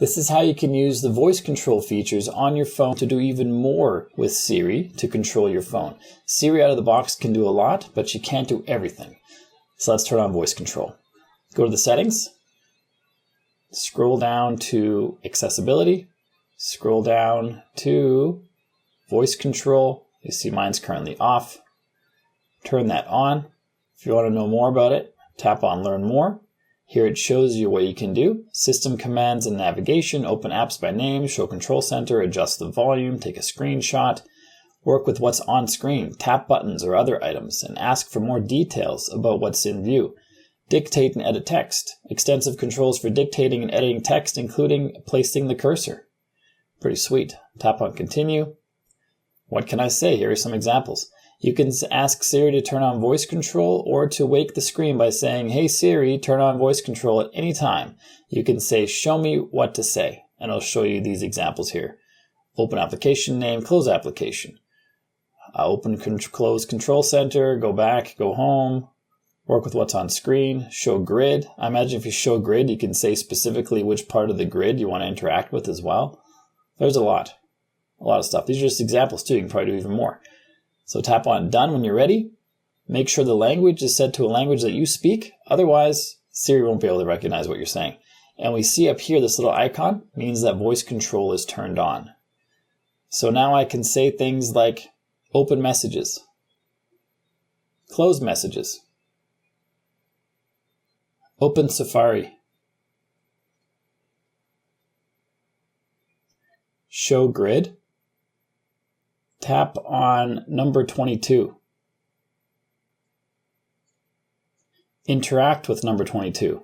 This is how you can use the voice control features on your phone to do even more with Siri to control your phone. Siri out of the box can do a lot, but she can't do everything. So let's turn on voice control. Go to the settings, scroll down to accessibility, scroll down to voice control. You see mine's currently off. Turn that on. If you want to know more about it, tap on Learn More. Here it shows you what you can do. System commands and navigation, open apps by name, show control center, adjust the volume, take a screenshot, work with what's on screen, tap buttons or other items, and ask for more details about what's in view. Dictate and edit text. Extensive controls for dictating and editing text, including placing the cursor. Pretty sweet. Tap on continue. What can I say? Here are some examples. You can ask Siri to turn on voice control or to wake the screen by saying, "Hey Siri, turn on voice control at any time." You can say, "Show me what to say," and I'll show you these examples here. Open application name, close application. Open, close control center, go back, go home, work with what's on screen, show grid. I imagine if you show grid, you can say specifically which part of the grid you want to interact with as well. There's a lot of stuff. These are just examples too. You can probably do even more. So tap on done when you're ready. Make sure the language is set to a language that you speak. Otherwise, Siri won't be able to recognize what you're saying. And we see up here this little icon means that voice control is turned on. So now I can say things like open messages, close messages, open Safari, show grid, tap on number 22. Interact with number 22.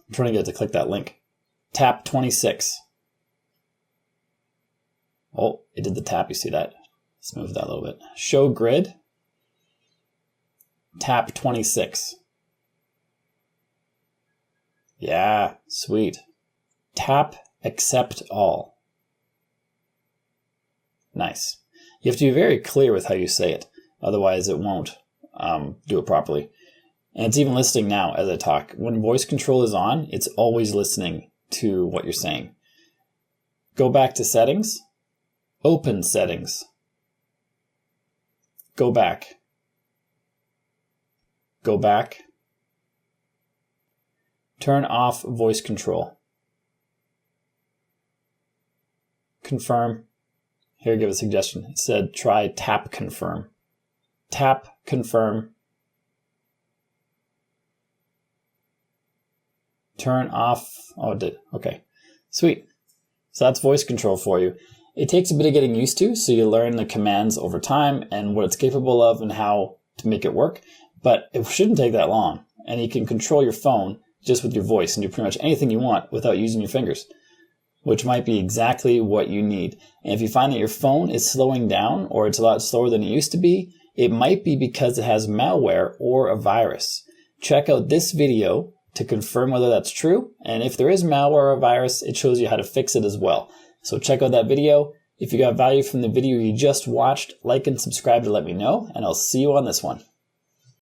I'm trying to get it to click that link. Tap 26. Oh, it did the tap, you see that? Let's move that a little bit. Show grid. Tap 26. Yeah, sweet. Tap accept all. Nice. You have to be very clear with how you say it. Otherwise it won't do it properly. And it's even listening now as I talk. When voice control is on, it's always listening to what you're saying. Go back to settings. Open settings. Go back. Go back. Turn off voice control. Confirm. Here, give a suggestion. It said try tap confirm. Tap confirm. Turn off. Oh, it did. Okay. Sweet. So that's voice control for you. It takes a bit of getting used to, so you learn the commands over time and what it's capable of and how to make it work. But it shouldn't take that long. And you can control your phone just with your voice and do pretty much anything you want without using your fingers, which might be exactly what you need. And if you find that your phone is slowing down or it's a lot slower than it used to be, it might be because it has malware or a virus. Check out this video to confirm whether that's true. And if there is malware or a virus, it shows you how to fix it as well. So check out that video. If you got value from the video you just watched, like and subscribe to let me know, and I'll see you on this one.